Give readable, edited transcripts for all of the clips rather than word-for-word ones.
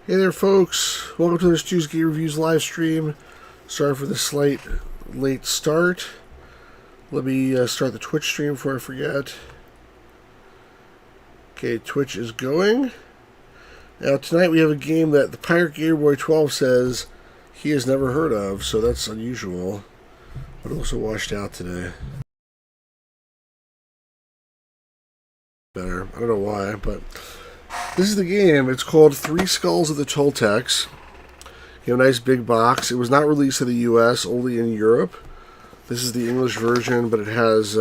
Hey there, folks. Welcome to this Tuesday Reviews live stream. Sorry for the slight late start. Let me start the Twitch stream before I forget. Okay, Twitch is going. Now, tonight we have a game that the Pirate Gatorboy 12 says he has never heard of, so that's unusual. But also washed out today. Better. I don't know why, but this is the game. It's called Three Skulls of the Toltecs. You know, nice big box. It was not released in the U.S., only in Europe. This is the English version, but it has,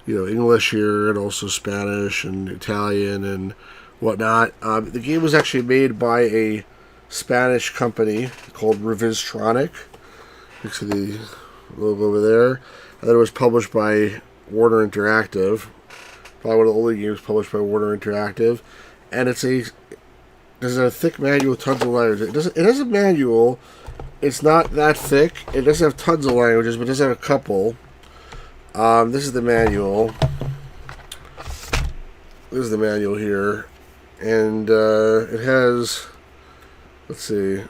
English here and also Spanish and Italian and whatnot. The game was actually made by a Spanish company called Revistronic. You can see the logo over there. And then it was published by Warner Interactive. Probably one of the only games published by Warner Interactive. And there's a thick manual with tons of languages. It has a manual. It's not that thick. It doesn't have tons of languages, but it does have a couple. This is the manual. This is the manual here. And it has, let's see,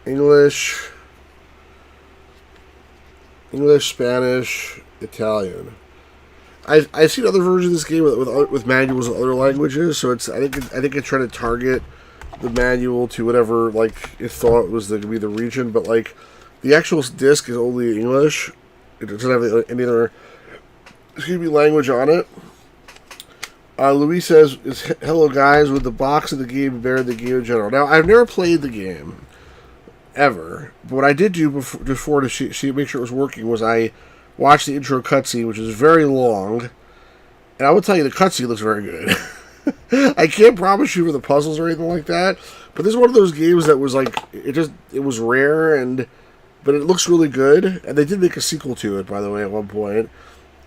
English, Spanish, Italian. I've seen other versions of this game with manuals in other languages, so I think it's trying to target the manual to whatever it thought was going to be the region, but the actual disc is only English. It doesn't have any other language on it. Louis says, "Hello guys, with the box of the game bear the game in general." Now, I've never played the game ever, but what I did do before to make sure it was working was I watched the intro cutscene, which is very long, and I will tell you the cutscene looks very good. I can't promise you for the puzzles or anything like that, but this is one of those games that was it was rare, but it looks really good, and they did make a sequel to it, by the way, at one point,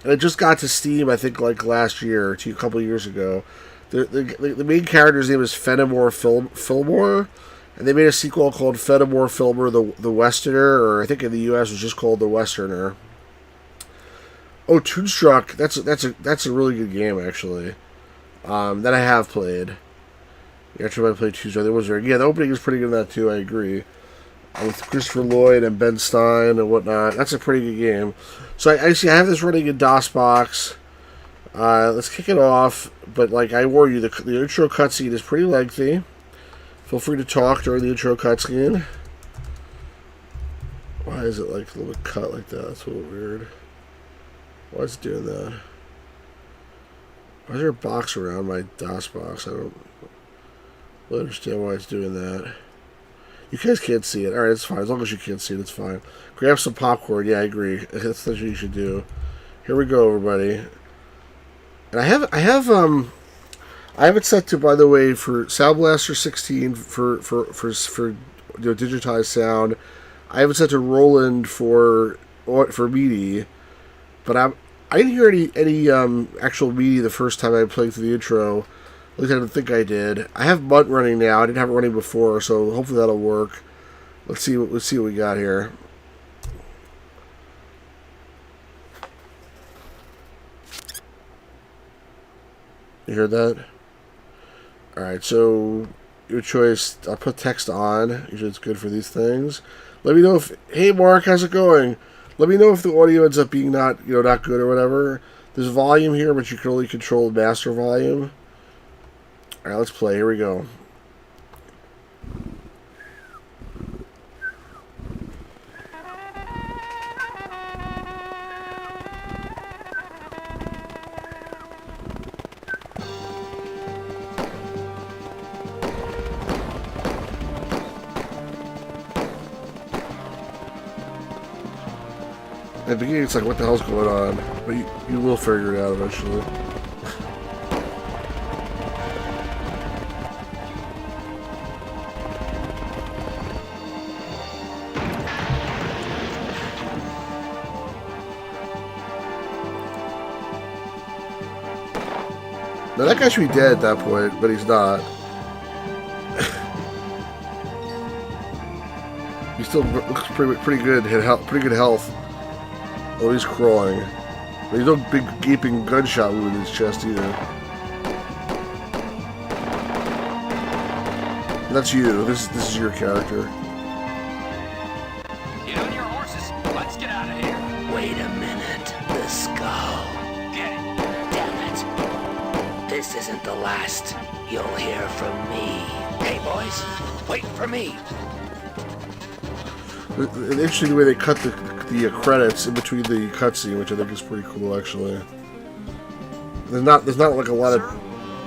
and it just got to Steam, I think, last year, or a couple of years ago. The main character's name is Fenimore Fillmore, and they made a sequel called Fenimore Fillmore the Westerner, or I think in the U.S. it was just called The Westerner. Oh, Toonstruck, that's a really good game, actually, that I have played. You actually might play Toonstruck. The opening is pretty good in that, too, I agree. With Christopher Lloyd and Ben Stein and whatnot. That's a pretty good game. So I have this running in DOSBox. Let's kick it off, but I warn you, the intro cutscene is pretty lengthy. Feel free to talk during the intro cutscene. Why is it a little bit cut like that? That's a little weird. Why is it doing that? Why is there a box around my DOS box? I don't really understand why it's doing that. You guys can't see it. Alright, it's fine. As long as you can't see it, it's fine. Grab some popcorn. Yeah, I agree. That's what you should do. Here we go, everybody. And I have it set to, by the way, for Sound Blaster 16 for digitized sound. I have it set to Roland for MIDI. But I didn't hear any actual MIDI the first time I played through the intro. At least I didn't think I did. I have MUT running now. I didn't have it running before, so hopefully that'll work. Let's see what we got here. You heard that? Alright, so your choice. I'll put text on. Usually it's good for these things. Let me know if... Hey, Mark, how's it going? Let me know if the audio ends up being not good or whatever. There's volume here, but you can only control the master volume. Alright, let's play. Here we go. At the beginning, it's what the hell's going on? But you will figure it out eventually. Now, that guy should be dead at that point, but he's not. He still looks pretty good. Pretty good health. Oh, he's crawling. There's no big gaping gunshot wound in his chest either. That's you. This is your character. Get on your horses. Let's get out of here. Wait a minute. The skull. Get it. Damn it. This isn't the last you'll hear from me. Hey, boys. Wait for me. An interesting way they cut the credits in between the cutscene, which I think is pretty cool, actually. There's not like a lot of. Sir,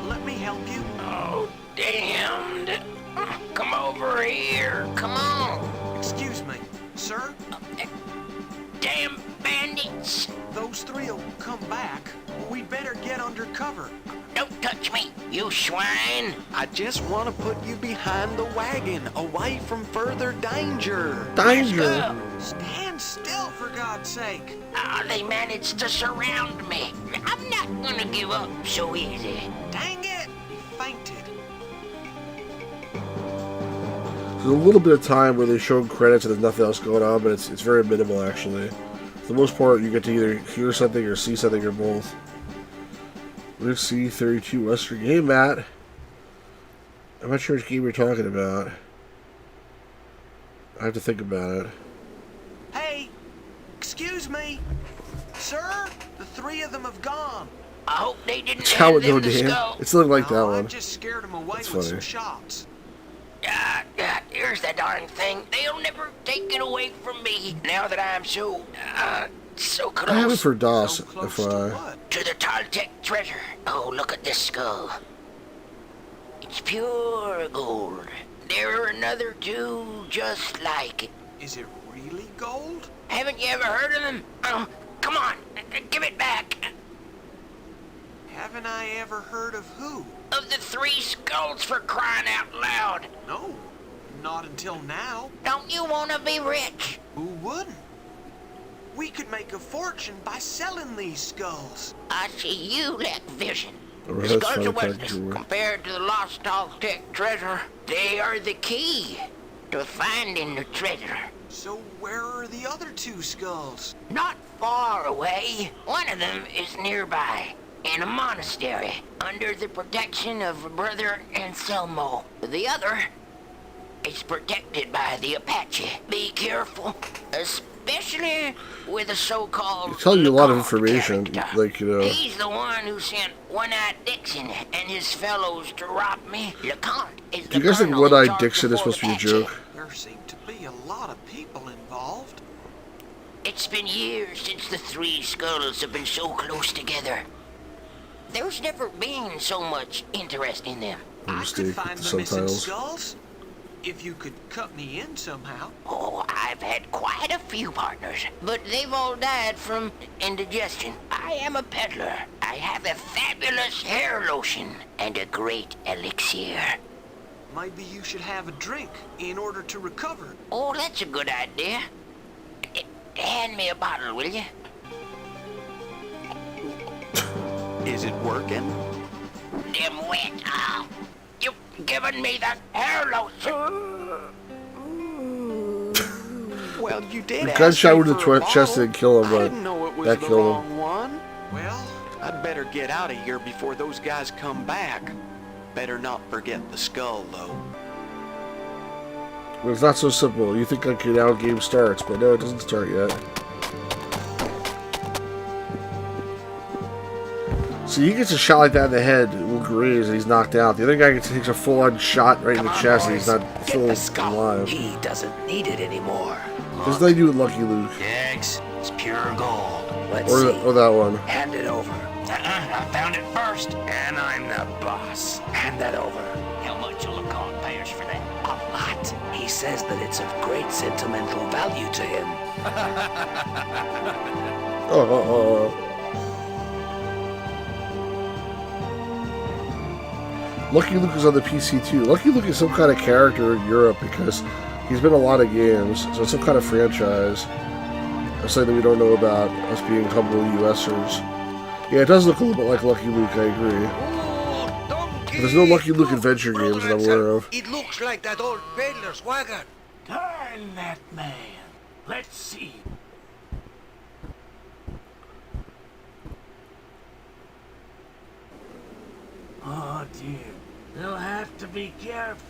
let me help you. Oh, damned. Come over here. Come on. Excuse me, sir. Damn bandits. Those three will come back. We'd better get under cover. Don't touch me, you swine. I just want to put you behind the wagon, away from further danger. Danger! Stand still, for God's sake. They managed to surround me. I'm not gonna give up so easy. Dang it! He fainted. There's a little bit of time where they show credits and there's nothing else going on, but it's very minimal, actually. For the most part, you get to either hear something or see something or both. Let's see, 32 Western game, Matt. I'm not sure which game you're talking about. I have to think about it. Hey, excuse me. Sir, the three of them have gone. I hope they didn't It's how hand it them no the Dan. skull. It's looking like that No, I one. just scared them away That's with funny. some shots. Here's the darn thing. They'll never take it away from me now that I'm so close. I have it for DOS, So close to FYI. what? To the Toltec treasure. Oh, look at this skull. It's pure gold. There are another two just like it. Is it really gold? Haven't you ever heard of them? Oh, come on, give it back. Haven't I ever heard of who? Of the three skulls, for crying out loud. No, not until now. Don't you want to be rich? Who wouldn't? We could make a fortune by selling these skulls. I see you lack vision. Oh, The that's skulls funny, of Witness, Patrick. compared to the lost Toltec treasure, they are the key to finding the treasure. So where are the other two skulls? Not far away. One of them is nearby, in a monastery, under the protection of Brother Anselmo. The other is protected by the Apache. Be careful, especially with a so-called It's telling you a lot of Lecoq information, character. like, you know. He's the one who sent One-Eyed Dixon and his fellows to rob me. Lecoq is Do the you guys think colonel in One-Eyed charge Dixon is before supposed to be a the joke? Apache. There seem to be a lot of people involved. It's been years since the three skulls have been so close together. There's never been so much interest in them. I Mistake could find with the missing subtitles. skulls. If you could cut me in somehow. Oh, I've had quite a few partners, but they've all died from indigestion. I am a peddler. I have a fabulous hair lotion and a great elixir. Maybe you should have a drink in order to recover. Oh, that's a good idea. Hand me a bottle, will you? Is it working? Damn wet. Oh, you've given me the hair lotion. Well, you did The ask gunshot me would have for a chested bottle. and kill him, I but didn't know it was that the killed him. wrong one. Well, I'd better get out of here before those guys come back. Better not forget the skull, though. But it's not so simple. You think like now the game starts, but no, it doesn't start yet. So he gets a shot like that in the head, will graze, and he's knocked out. The other guy takes a full-on shot right in the chest, and he's not Get still the skull. alive. He doesn't need it anymore. There's nothing to do with Lucky Luke. Eggs, it's pure gold. Let's Or, see. or that one. Hand it over. I found it first, and I'm the boss. Hand that over. How much will the court pay us for that? A lot. He says that it's of great sentimental value to him. Lucky Luke is on the PC too. Lucky Luke is some kind of character in Europe because he's been in a lot of games, so it's some kind of franchise. Something that we don't know about, us being humble USers. Yeah, it does look a little bit like Lucky Luke, I agree. But there's no Lucky Luke adventure games that I'm aware of. It looks like that old peddler's wagon. Turn that man. Let's see. Oh dear. They'll have to be careful.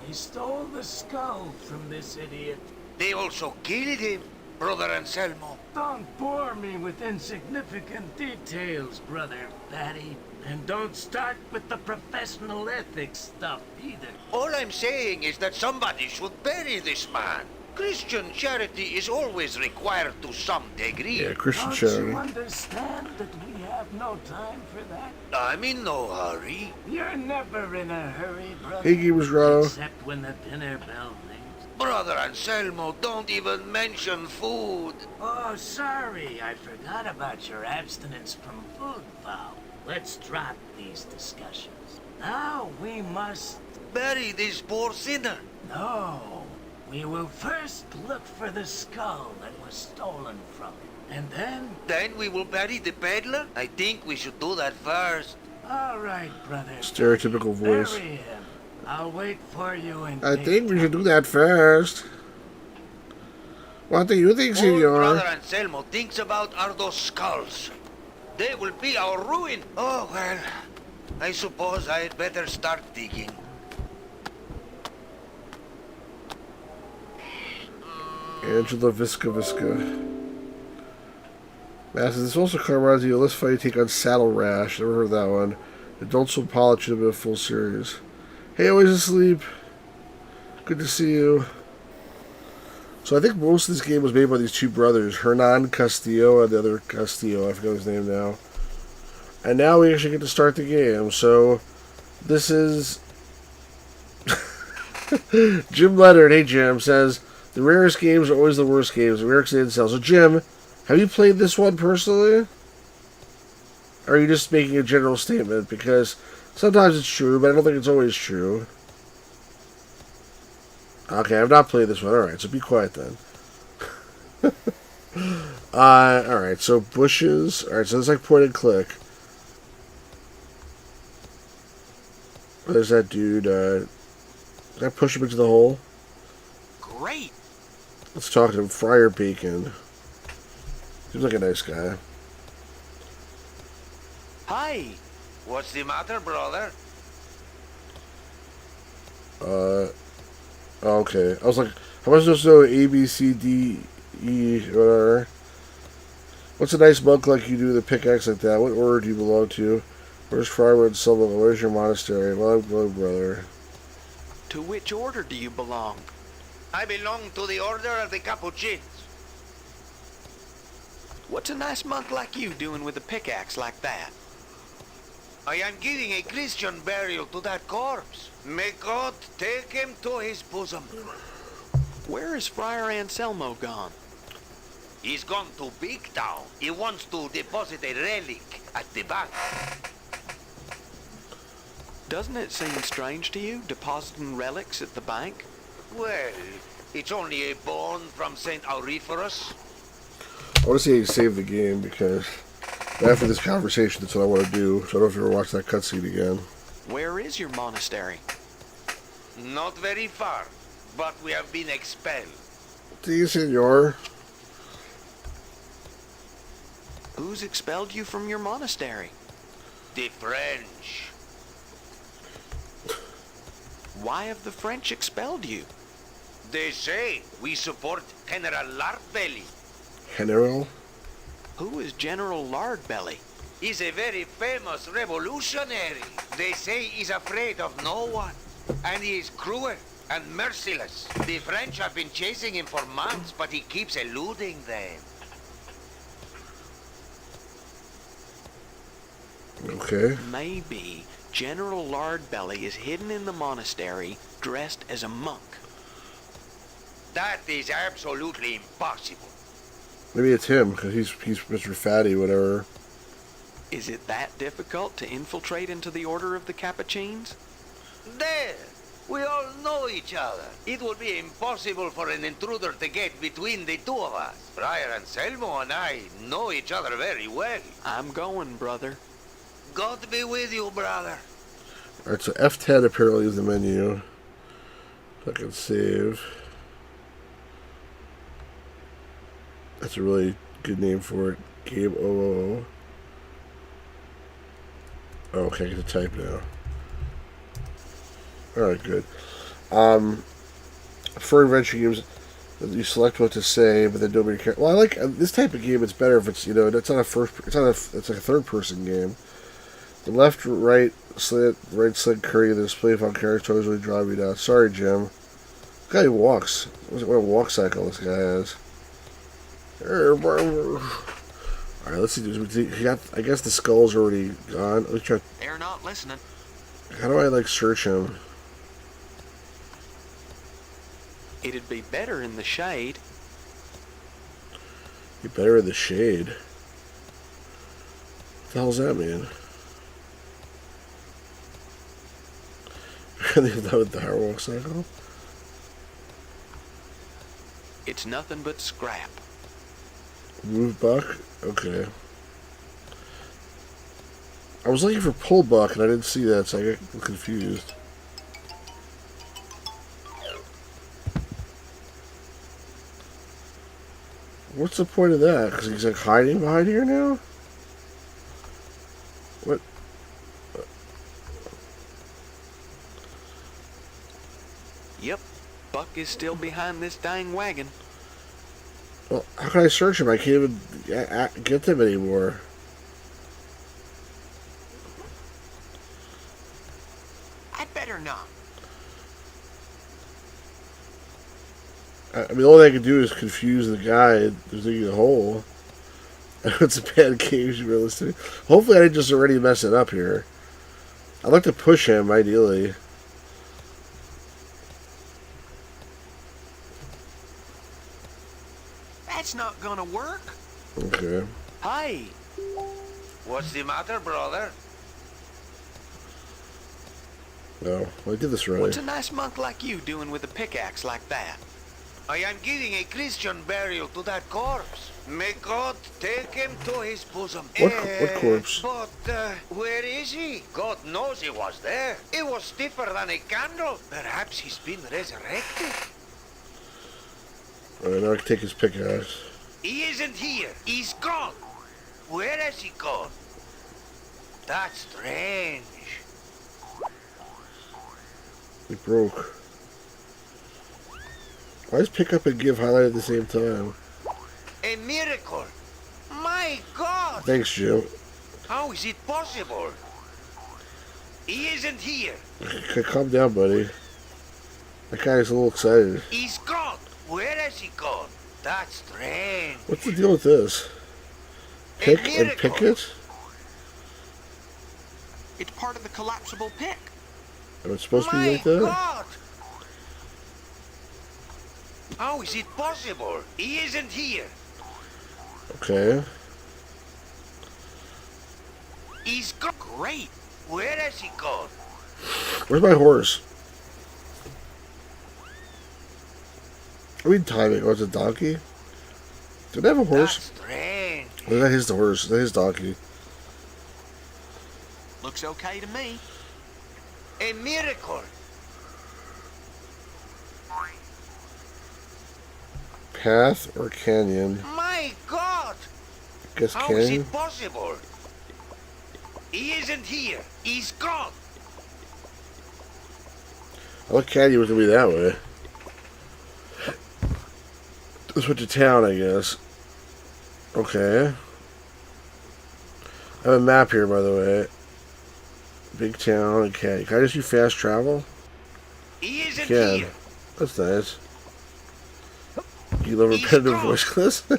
He stole the skull from this idiot. They also killed him, Brother Anselmo. Don't bore me with insignificant details, Brother Fatty. And don't start with the professional ethics stuff either. All I'm saying is that somebody should bury this man. Christian charity is always required to some degree. Yeah, Christian Don't you charity. understand that we have no time for that? I'm in no hurry. You're never in a hurry, brother. Hey, Gamers Grotto. Except when the dinner bell rings. Brother Anselmo, don't even mention food. Oh, sorry. I forgot about your abstinence from food vow. Let's drop these discussions. Now we must... Bury this poor sinner. No. We will first look for the skull that was stolen from him. And then... Then we will bury the peddler? I think we should do that first. All right, brother. Stereotypical voice. Bury him. I'll wait for you in... I think we should do that first. What do you think, All senor? Brother Anselmo thinks about are those skulls. They will be our ruin. Oh, well, I suppose I'd better start digging. Angela Visca. Master, this also reminds you of Let's Fight You take on Saddle Rash. Never heard of that one. Adults will polish should have been a full series. Hey, always asleep. Good to see you. So I think most of this game was made by these two brothers, Hernan Castillo and the other Castillo. I forget his name now. And now we actually get to start the game. So this is Jim Leonard. Hey Jim says the rarest games are always the worst games. The rarest didn't sell. So Jim, have you played this one personally? Or are you just making a general statement? Because sometimes it's true, but I don't think it's always true. Okay, I've not played this one. Alright, so be quiet then. Alright, so bushes. Alright, so it's like point and click. There's that dude. Did I push him into the hole? Great. Let's talk to him. Friar Bacon. Seems like a nice guy. Hi. What's the matter, brother? Okay. I was like, how am I supposed to know A, B, C, D, E, whatever? What's a nice monk like you do with a pickaxe like that? What order do you belong to? Where's Friar and Silva? Where's your monastery? Well, I'm going, brother. To which order do you belong? I belong to the Order of the Capuchins. What's a nice monk like you doing with a pickaxe like that? I am giving a Christian burial to that corpse. May God take him to his bosom. Where is Friar Anselmo gone? He's gone to Big Town. He wants to deposit a relic at the bank. Doesn't it seem strange to you, depositing relics at the bank? Well, it's only a bone from St. Auriferous. I want to see how you save the game because after this conversation, that's what I want to do. So I don't know if you ever watch that cutscene again. Where is your monastery? Not very far, but we have been expelled. Do you, senor? Who's expelled you from your monastery? The French. Why have the French expelled you? They say we support General Lartbelly. General? Who is General Lardbelly? He's a very famous revolutionary. They say he's afraid of no one. And he is cruel and merciless. The French have been chasing him for months, but he keeps eluding them. Okay. Maybe General Lardbelly is hidden in the monastery, dressed as a monk. That is absolutely impossible. Maybe it's him because he's Mr. Fatty, whatever. Is it that difficult to infiltrate into the Order of the Capuchins? There! We all know each other. It would be impossible for an intruder to get between the two of us. Friar Anselmo and I know each other very well. I'm going, brother. God be with you, brother. Alright, so F10 apparently is the menu. So I can save. That's a really good name for it. Game 000. Oh, okay, I get to type now. Alright, good. For adventure games, you select what to say, but then nobody cares. Well, I like this type of game. It's better if it's it's not a first. It's like a third person game. The left, right, slant, right, slant, curry, and the display font characters really drive me down. Sorry, Jim. This guy walks. What a walk cycle this guy has. Alright, let's see. I guess the skull's already gone. Let's try. They're not listening. How do I, like, search him? It'd be better in the shade. Be better in the shade. What the hell's that mean? That with the hard walk cycle? It's nothing but scrap. Move buck? Okay. I was looking for pull buck and I didn't see that, so I got confused. What's the point of that? Because he's like hiding behind here now? What? Yep, Buck is still behind this dang wagon. Well, how can I search him? I can't even get them anymore. I'd better not. I mean, the only thing I can do is confuse the guy who's digging the hole. It's a bad game, realistically. Hopefully I didn't just already mess it up here. I'd like to push him, ideally. That's not gonna work. Okay. Hey, What's the matter, brother? No, I did this right. what's a nice monk like you doing with a pickaxe like that? I am giving a Christian burial to that corpse. May God take him to his bosom. What corpse? But where is he? God knows he was there. He was stiffer than a candle. Perhaps he's been resurrected. Alright, now I can take his pickaxe. He isn't here. He's gone. Where has he gone? That's strange. He broke. Why is pick up and give highlighted at the same time? A miracle. My God. Thanks, Jim. How is it possible? He isn't here. Okay, calm down, buddy. That guy's a little excited. He's gone. Where has he gone? That's strange. What's the deal with this? Pick and pick it? It's part of the collapsible pick. Oh, it's supposed to be My like that? God. How is it possible? He isn't here. Okay. He's gone. Great. Where has he gone? Where's my horse? I mean timing. Oh, it's a donkey? Did I have a horse? That's strange. Or is that his horse? Is that his donkey? Looks okay to me. A miracle. Path or canyon? My God. I guess How is canyon? it possible? He isn't here. He's gone. I thought canyon was going to be that way. Let's switch to town, I guess. Okay. I have a map here, by the way. Big town, okay. Can I just do fast travel? He isn't Can. here. That's nice. You love He's repetitive gone. voice clips? Where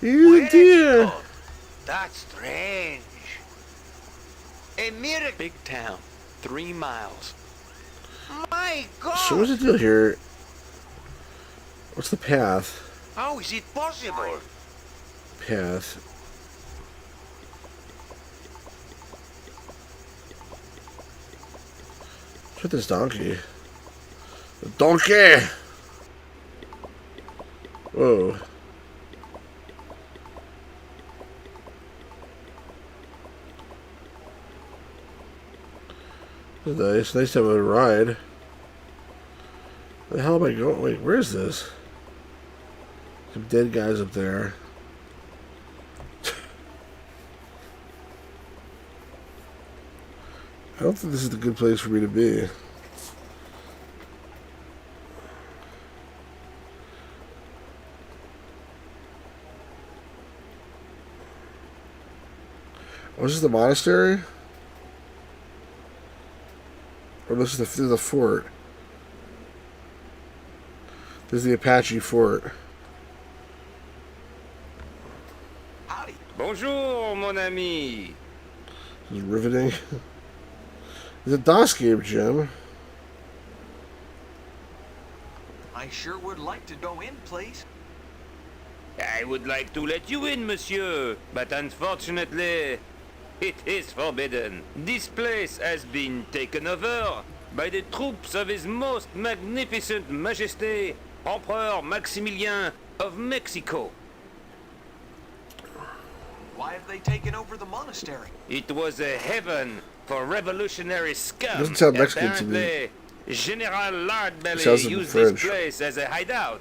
You has he dear. gone? That's strange. A miracle. Big town, 3 miles. My God. So what's the deal here? What's the path? How is it possible? Path. What's with this donkey? The donkey! Whoa. That's nice. Nice to have a ride. Where the hell am I going? Wait, where is this? Some dead guys up there. I don't think this is the good place for me to be. Was this the monastery? Or this is the fort? This is the Apache fort. Howdy. Bonjour, mon ami. This is riveting. It's a DOS game, Jim. I sure would like to go in, please. I would like to let you in, monsieur, but unfortunately, it is forbidden. This place has been taken over by the troops of His Most Magnificent Majesté, Emperor Maximilien of Mexico. Why have they taken over the monastery? It was a heaven for revolutionary scum. Doesn't sound Mexican to me. Apparently, General Lardbelly Sounds like used French. this place as a hideout.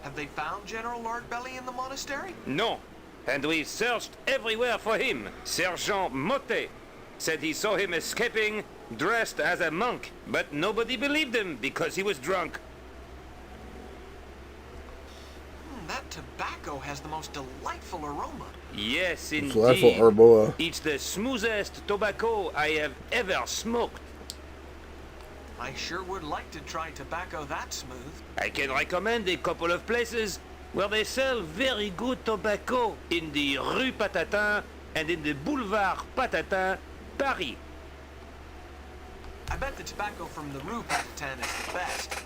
Have they found General Lardbelly in the monastery? No, and we searched everywhere for him. Sergeant Motte said he saw him escaping dressed as a monk, but nobody believed him because he was drunk. That tobacco has the most delightful aroma. Yes, Delightful indeed. Arboa. It's the smoothest tobacco I have ever smoked. I sure would like to try tobacco that smooth. I can recommend a couple of places where they sell very good tobacco in the Rue Patatin and in the Boulevard Patatin, Paris. I bet the tobacco from the Rue Patatin is the best.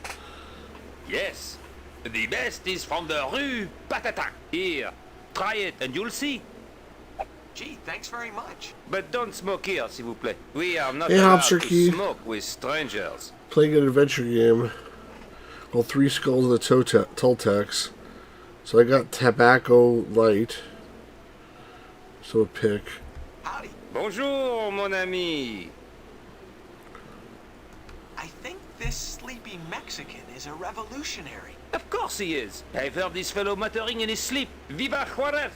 Yes, the best is from the Rue Patatin. Here, try it and you'll see. Gee, thanks very much. But don't smoke here, s'il vous plaît. We are not Hey, allowed Hopster to Key. smoke with strangers. Playing an adventure game called Three Skulls of the Toltecs. So I got Tobacco Light. So pick. Howdy. Bonjour, mon ami. I think this sleepy Mexican is a revolutionary. Of course he is. I've heard this fellow muttering in his sleep. Viva Juarez!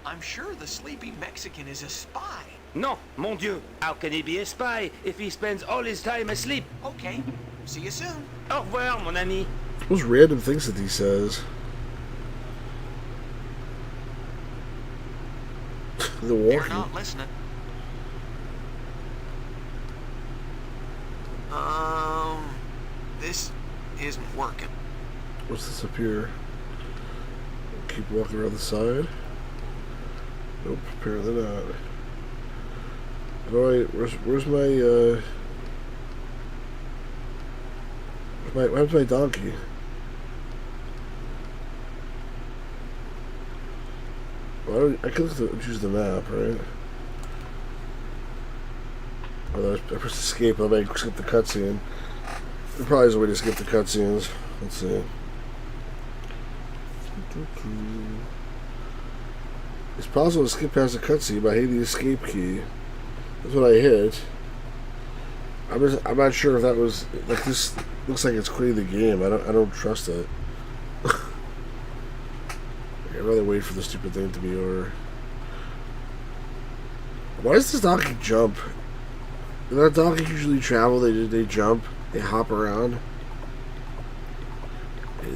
I'm sure the sleepy Mexican is a spy. Non, mon Dieu. How can he be a spy if he spends all his time asleep? Okay, see you soon. Au revoir, mon ami. Those random things that he says. The They're walkie. not listening. This isn't working. What's this up here? Keep walking around the side. Nope, apparently not. Where's my where's my donkey? Well, I could choose the map, right? Oh, I pressed escape. I might skip the cutscene. There probably is a way to skip the cutscenes. Let's see. It's possible to skip past the cutscene by hitting the escape key. That's what I hit. I'm not sure if that was like this. Looks like it's quitting the game. I don't trust it. I'd rather wait for the stupid thing to be over. Why does this donkey jump? Does that donkey usually travel? They jump. They hop around.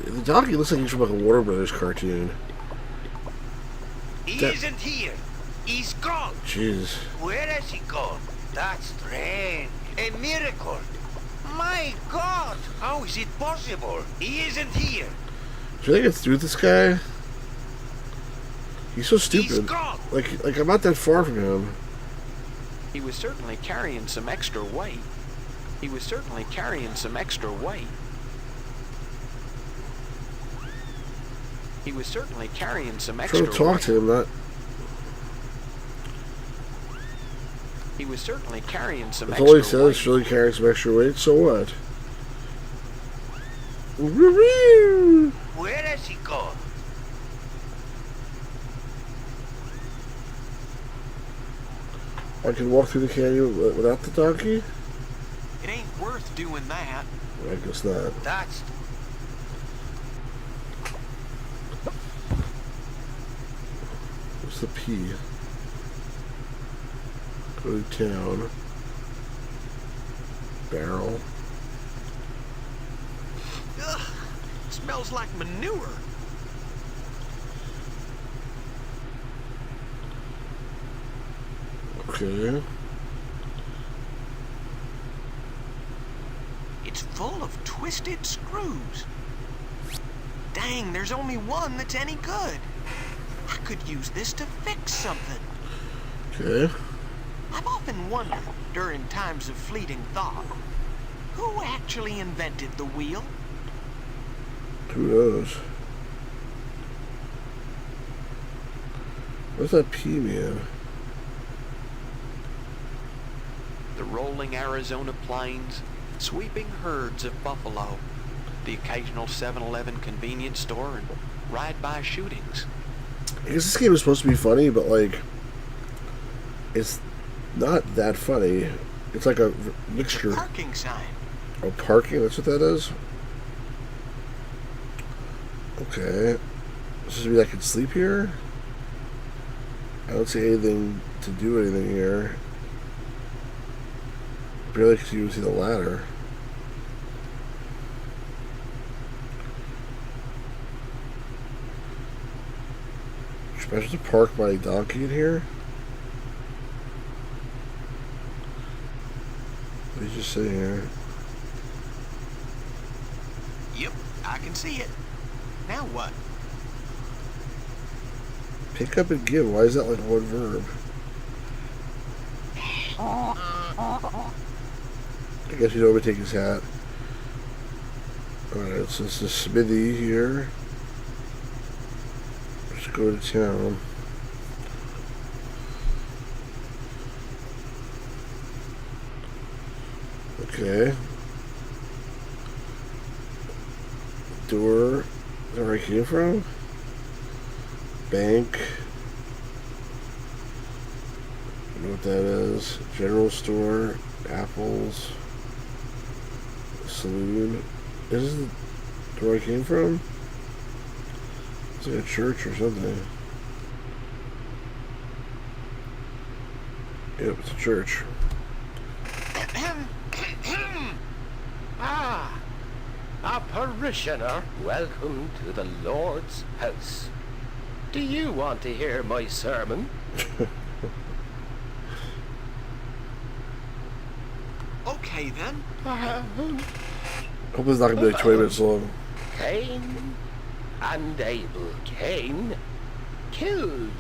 The donkey looks like he's from like a Warner Brothers cartoon. He That- isn't here. He's gone. Jeez. Where has he gone? That's strange. A miracle. My God! How is it possible? He isn't here. Do you think it's through this guy? He's so He's stupid. gone. Like I'm not that far from him. He was certainly carrying some extra weight. He was certainly carrying some extra weight. He was certainly carrying some I'm extra trying to talk weight. to him, not. He was certainly carrying some That's all he extra says. weight. Really carrying some extra weight. So what? Woo-woo! Where has he gone? I can walk through the canyon without the donkey? It ain't worth doing that. I guess not. That's What's the P? Go to town. Barrel. Ugh, smells like manure. Okay. It's full of twisted screws. Dang, there's only one that's any good. I could use this to fix something. Okay. I've often wondered, during times of fleeting thought, who actually invented the wheel? Who knows? What's that P mean? The rolling Arizona plains, sweeping herds of buffalo, the occasional 7-Eleven convenience store, and ride-by shootings. I guess this game is supposed to be funny, but like, it's not that funny. It's like a mixture. Parking sign. Oh, parking? That's what that is? Okay. This is me I could sleep here? I don't see anything to do anything here. Barely can even see the ladder. Am I supposed to park my donkey in here? What did you say here? Yep, I can see it. Now what? Pick up and give. Why is that like one verb? I guess he'd overtake his hat. Alright, so it's the smithy here. Let's go to town. Okay. Door. Is that where I came from? Bank. I don't know what that is. General store. Apples. Saloon. Is this the door I came from? It's like a church or something. Yep, it's a church. Ah, a parishioner. Welcome to the Lord's house. Do you want to hear my sermon? Okay then. Hope it's not gonna be like 20 minutes long. Cain and Abel. Cain killed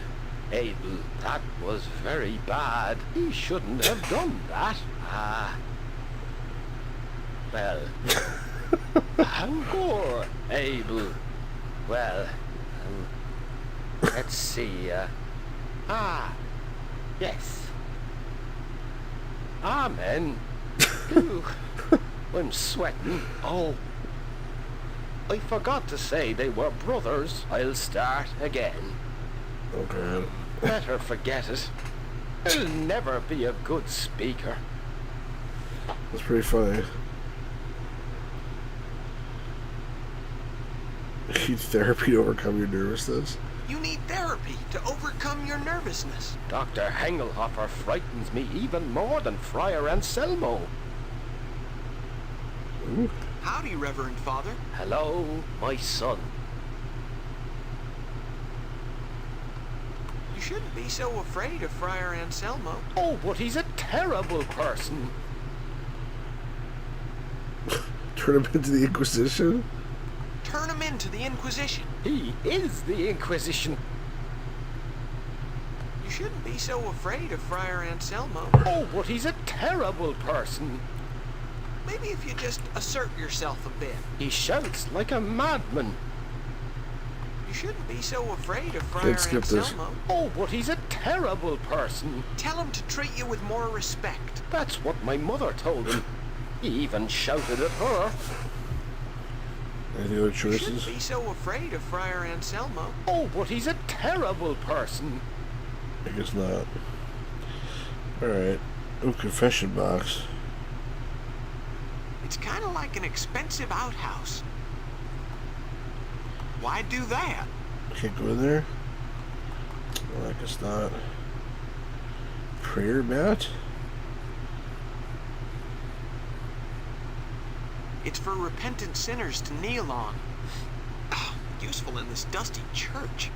Abel. That was very bad. He shouldn't have done that. Well, and poor Abel. Well, let's see. Yes. Amen. Ooh, I'm sweating. Oh, I forgot to say they were brothers. I'll start again. Okay. Better forget it. I'll never be a good speaker. That's pretty funny. You need therapy to overcome your nervousness. You need therapy to overcome your nervousness. Dr. Hengelhofer frightens me even more than Friar Anselmo. Ooh. Howdy, Reverend Father. Hello, my son. You shouldn't be so afraid of Friar Anselmo. Oh, but he's a terrible person. Turn him into the Inquisition? Turn him into the Inquisition. He is the Inquisition. You shouldn't be so afraid of Friar Anselmo. Oh, but he's a terrible person. Maybe if you just assert yourself a bit. He shouts like a madman. You shouldn't be so afraid of Friar Let's skip this. Anselmo. Oh, but he's a terrible person. Tell him to treat you with more respect. That's what my mother told him. He even shouted at her. Any other You shouldn't choices? be so afraid of Friar Anselmo. Oh, but he's a terrible person. I guess not. Alright. Oh, confession box. It's kind of like an expensive outhouse. Why do that? Can't go in there? Well, I guess not. Prayer mat? It's for repentant sinners to kneel on. Oh, useful in this dusty church.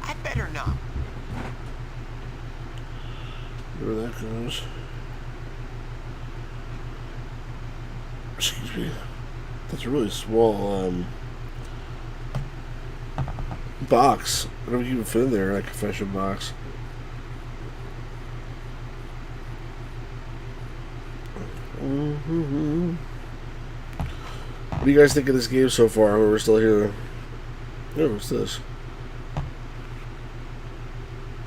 I'd better not. Where that goes. Excuse me. That's a really small box. I don't even fit in there, that confession box. Mm-hmm. What do you guys think of this game so far? We're still here. Oh, what's this?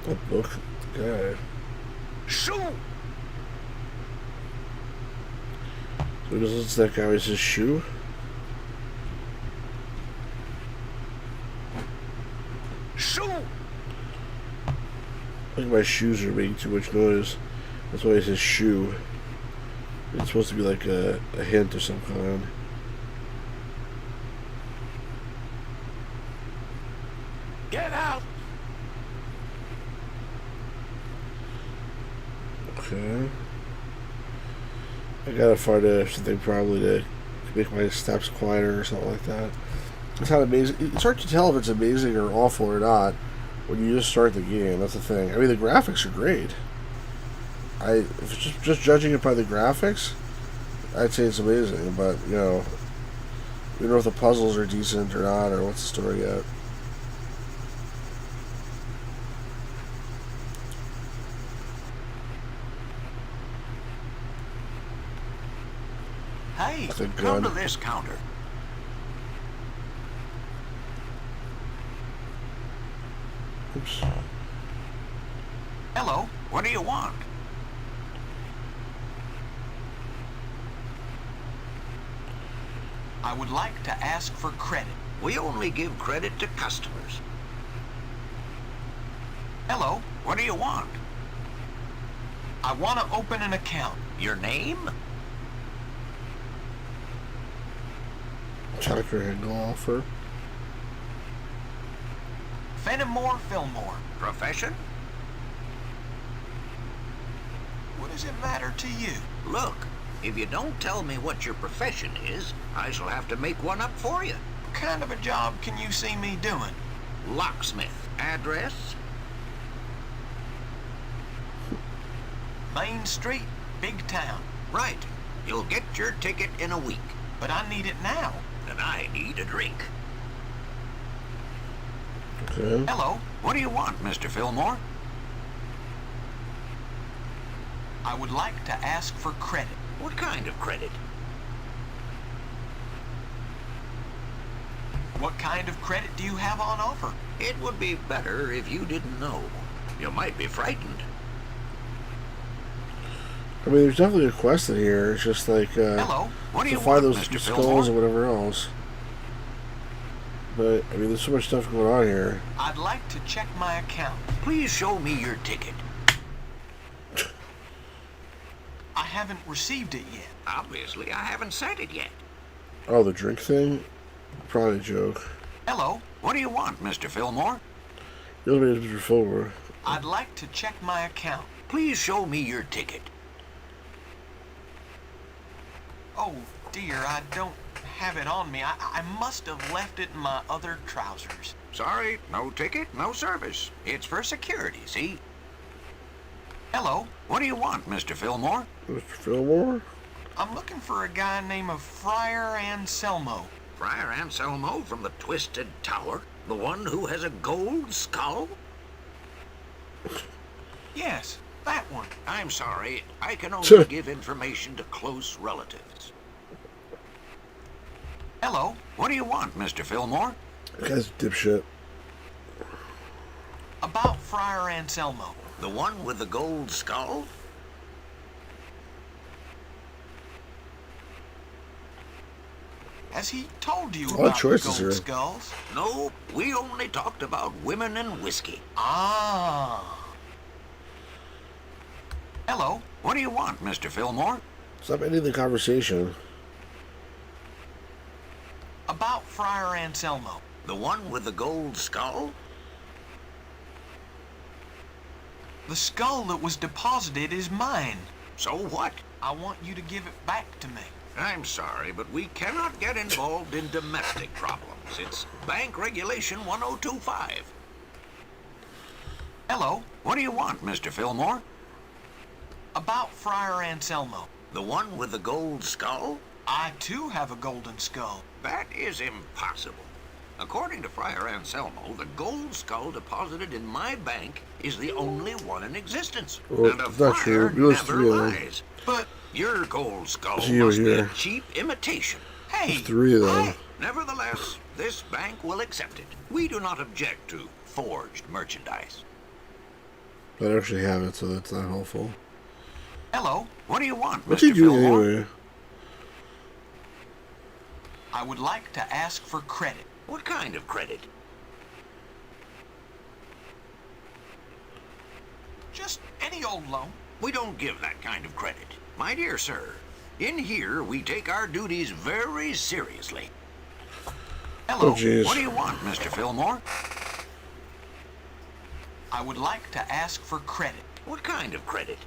A book. Okay. Shoot! So this is that guy with his shoe. Shoot! I think my shoes are making too much noise. That's why it says shoe. It's supposed to be like a hint of some kind. Get out! Okay. I gotta find something probably to make my steps quieter or something like that. It's not amazing. It's hard to tell if it's amazing or awful or not when you just start the game. That's the thing. I mean, the graphics are great. If just judging it by the graphics, I'd say it's amazing. But you know, we don't know if the puzzles are decent or not, or what's the story yet. Hey, That's a come gun. to this counter. Oops. Hello, what do you want? I would like to ask for credit. We only give credit to customers. Hello, What do you want? I want to open an account. Your name? Tucker and golfer. Fenimore Fillmore. Profession? What does it matter to you? Look, if you don't tell me what your profession is, I shall have to make one up for you. What kind of a job can you see me doing? Locksmith. Address? Main Street, big town. Right. You'll get your ticket in a week. But I need it now. And I need a drink. Okay. Hello, What do you want, Mr. Fillmore? I would like to ask for credit. What kind of credit? What kind of credit do you have on offer? It would be better if you didn't know. You might be frightened. I mean, there's definitely a quest in here. It's just like Hello, What do to you find want, those Mr. skulls Fillmore? and whatever else. But I mean, there's so much stuff going on here. I'd like to check my account. Please show me your ticket. I haven't received it yet. Obviously, I haven't sent it yet. Oh, the drink thing? Probably a joke. Hello, What do you want, Mr. Fillmore? The other name is Mr. Fillmore. I'd like to check my account. Please show me your ticket. Oh dear, I don't have it on me. I must have left it in my other trousers. Sorry, no ticket, no service. It's for security, see? Hello, What do you want, Mr. Fillmore? Mr. Fillmore? I'm looking for a guy named Friar Anselmo. Friar Anselmo from the Twisted Tower? The one who has a gold skull? Yes, that one. I'm sorry, I can only give information to close relatives. Hello, What do you want, Mr. Fillmore? That guy's a dipshit. about Friar Anselmo. The one with the gold skull? Has he told you A lot of about the choices gold here. skulls? No, we only talked about women and whiskey. Ah. Hello, What do you want, Mr. Fillmore? Stop ending the conversation. about Friar Anselmo. The one with the gold skull? The skull that was deposited is mine. So what? I want you to give it back to me. I'm sorry, but we cannot get involved in domestic problems. It's Bank Regulation 1025. Hello, What do you want, Mr. Fillmore? About Friar Anselmo. The one with the gold skull? I too have a golden skull. That is impossible. According to Friar Anselmo, the gold skull deposited in my bank is the only one in existence. Well, and a it's not friar true. It was never 3 of them. lies. But your gold skull See over must be a here. cheap imitation. Hey, 3 of them. Nevertheless, this bank will accept it. We do not object to forged merchandise. I actually have it, so that's not helpful. hello. What do you want, What's Mr. he doing Fillmore? anyway? I would like to ask for credit. What kind of credit? Just any old loan. We don't give that kind of credit. My dear sir, in here we take our duties very seriously. Hello. Oh, jeez. What do you want, Mr. Fillmore? I would like to ask for credit. What kind of credit?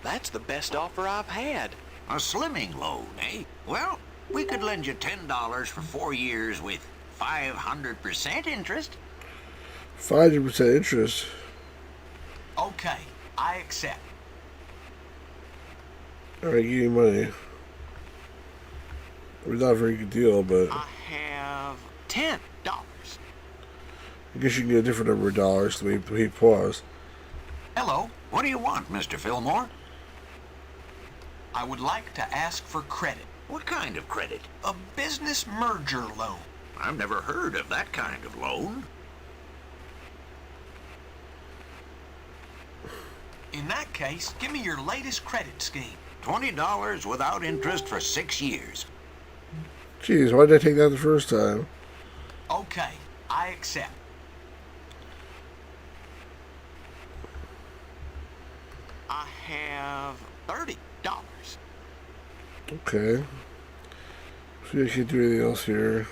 That's the best offer I've had. A slimming loan, eh? Well, we could lend you $10 for 4 years with 500% interest. 5% interest. Okay, I accept. Alright, give me money. It was not a very good deal, but I have $10. I guess you can get a different number of dollars the way he paused. Hello. What do you want, Mr. Fillmore? I would like to ask for credit. What kind of credit? A business merger loan. I've never heard of that kind of loan. In that case, give me your latest credit scheme. $20 without interest for 6 years. Jeez, why did I take that the first time? Okay, I accept. I have $30. Okay. See if I can't do anything else here.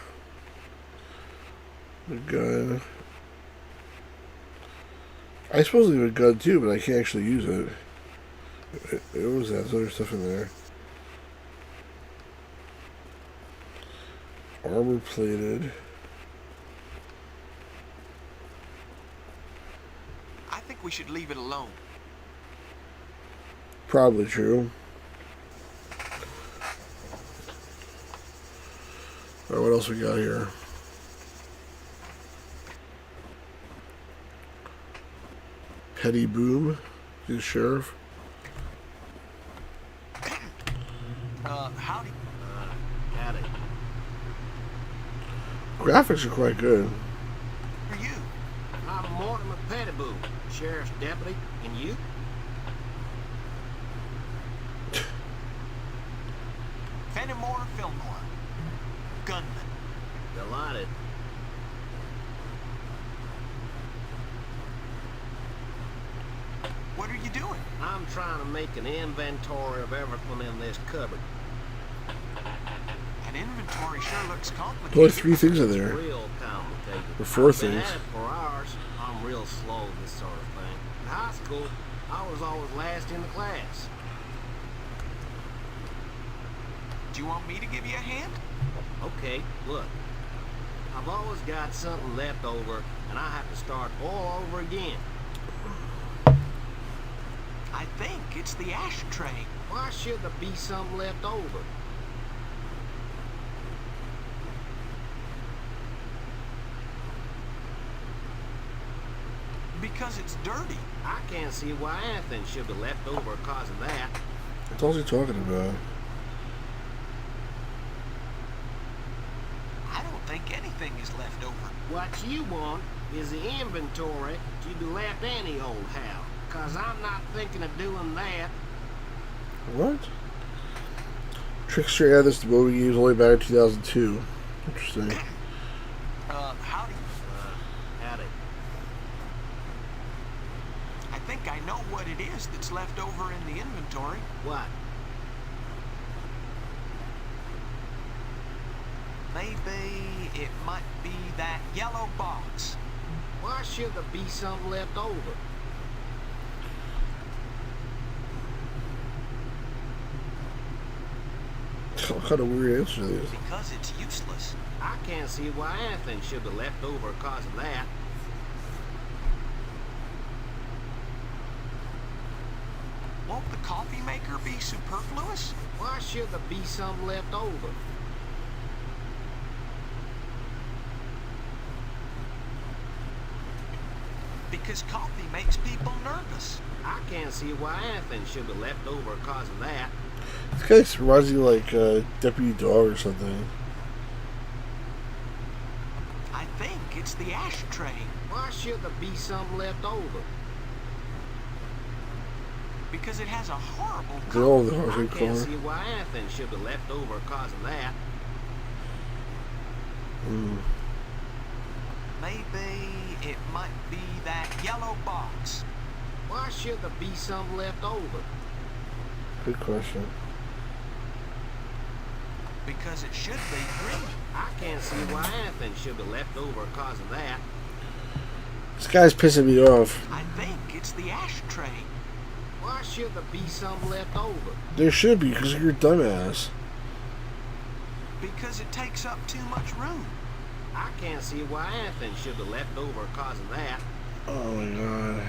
The gun. I suppose I have a gun too, but I can't actually use it. What was that? There's other stuff in there. Armor plated. I think we should leave it alone. Probably true. Alright, what else we got here? Petty Boom. He's the sheriff. Howdy. Howdy. Graphics are quite good. Who are you? I'm Mortimer Pettiboo, sheriff's deputy. And you? Fenimore Fillmore. Gunman. Delighted. What are you doing? I'm trying to make an inventory of everything in this cupboard. An inventory sure looks complicated. There's only 3 things in there. Real complicated. Or 4 I've been things. at it for hours. I'm real slow at this sort of thing. In high school, I was always last in the class. Do you want me to give you a hand? Okay, look. I've always got something left over, and I have to start all over again. I think it's the ashtray. Why should there be something left over? Because it's dirty. I can't see why anything should be left over because of that. What else he talking about? I don't think anything is left over. What you want is the inventory to be left any old how. Cause I'm not thinking of doing that. What? Trickster added this to mobile games only back in 2002. Interesting. Howdy. Howdy. I think I know what it is that's left over in the inventory. What? Maybe it might be that yellow box. Why should there be something left over? What kind of weird answer is this? Because it's useless. I can't see why anything should be left over because of that. coffee maker be superfluous? Why should there be some left over? Because coffee makes people nervous. I can't see why anything should be left over because of that. This guy reminds me like Deputy Dog or something. I think it's the ashtray. Why should there be some left over? Because it has a horrible They're all color. the I horrible can't color. see why anything should be left over because of that. Maybe it might be that yellow box. Why should there be some left over? Good question. Because it should be green. I can't see why anything should be left over because of that. This guy's pissing me off. I think it's the ashtray. Why should there be some left over? There should be, because you're a dumbass. Because it takes up too much room. I can't see why anything should be left over because of that. Oh my god.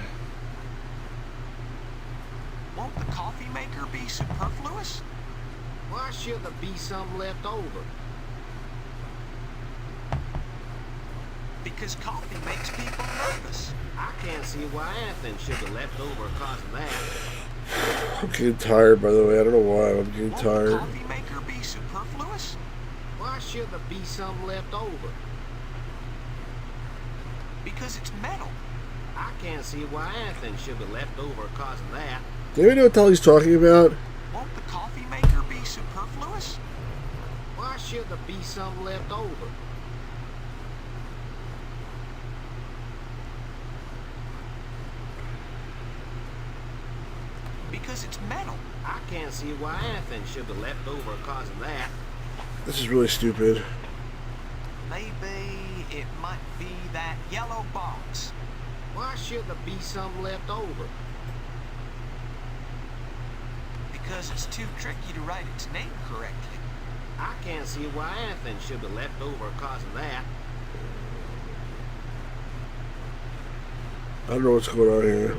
Won't the coffee maker be superfluous? Why should there be some left over? Because coffee makes people nervous. I can't see why anything should be left over because of that. I'm getting tired, by the way. I don't know why. I'm getting Won't tired. the coffee maker be superfluous? Why should there be some left over? Because it's metal. I can't see why anything should be left over because of that. Do you know what the hell he's talking about? Won't the coffee maker be superfluous? Why should there be some left over? Because it's metal. I can't see why anything should be left over because of that. This is really stupid. Maybe it might be that yellow box. Why should there be some left over? Because it's too tricky to write its name correctly. I can't see why anything should be left over because of that. I don't know what's going on here.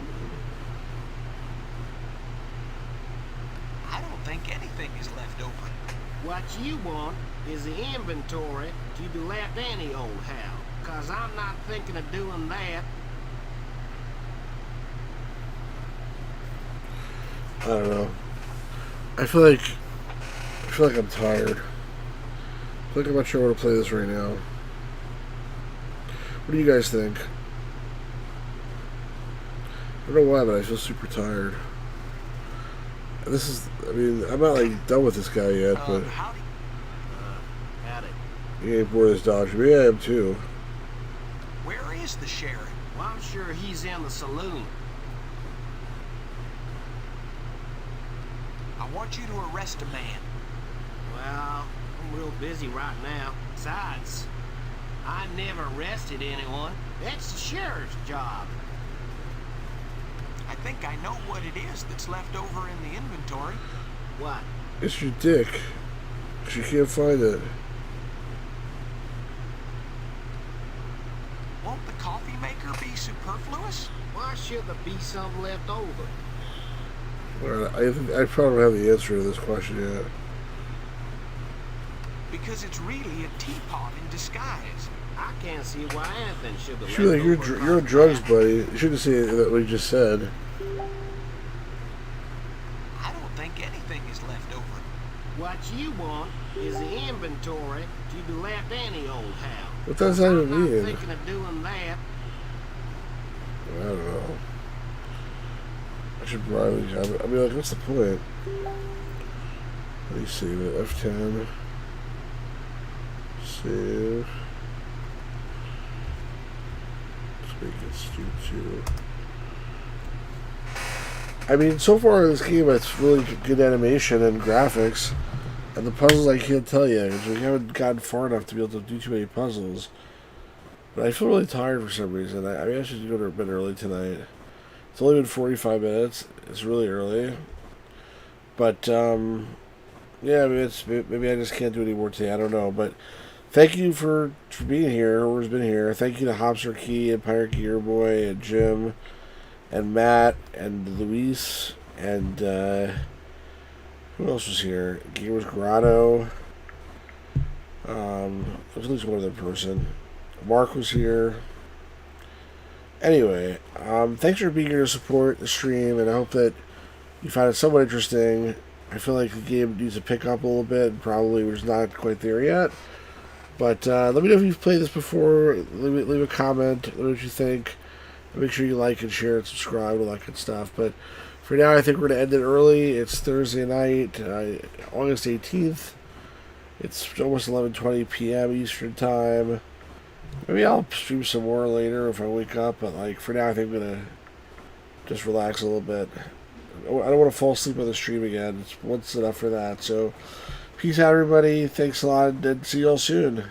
I don't think anything is left over. What you want is the inventory to be left any old how. Cause I'm not thinking of doing that. I don't know. I feel like I'm tired. I feel like I'm not sure I want to play this right now. What do you guys think? I don't know why, but I feel super tired. And this is, I mean, I'm not like done with this guy yet, but Howdy. Howdy. he ain't bored as Dodge. Maybe I am too. Where is the sheriff? Well, I'm sure he's in the saloon. I want you to arrest a man. Well, I'm real busy right now. Besides, I never arrested anyone. That's the sheriff's job. I think I know what it is that's left over in the inventory. What? It's your dick. 'Cause you can't find it. Won't the coffee maker be superfluous? Why should there be some left over? Alright, I probably don't have the answer to this question yet. Because it's really a teapot in disguise. I can't see why anything should be left Sure, over. you're on drugs, buddy. You shouldn't say that what you just said. I don't think anything is left over. What you want is the inventory to be left any old how. What does that even I'm not mean? thinking of doing that. I don't know. I should probably have it. I mean, like, what's the point? Let me save it. F10. Save. Let's make it Stu2. I mean, so far in this game, it's really good animation and graphics. And the puzzles, I can't tell you. Because we haven't gotten far enough to be able to do too many puzzles. But I feel really tired for some reason. I mean, I should go to bed early tonight. It's only been 45 minutes. It's really early. But, yeah, maybe I just can't do any more today. I don't know. But thank you for being here, whoever's been here. Thank you to Hopster Key and Pirate Gear Boy and Jim and Matt and Luis And who else was here? Gamers Grotto. There was at least one other person. Mark was here. Anyway, thanks for being here to support the stream, and I hope that you found it somewhat interesting. I feel like the game needs to pick up a little bit, and probably was not quite there yet. But let me know if you've played this before. Leave a comment. Let me know what you think. Make sure you like and share and subscribe, all that good stuff. But for now, I think we're going to end it early. It's Thursday night, August 18th. It's almost 11:20 p.m. Eastern Time. Maybe I'll stream some more later if I wake up, but like for now I think I'm gonna just relax a little bit. I don't want to fall asleep on the stream again. It's once enough for that. So peace out everybody, thanks a lot, and see you all soon.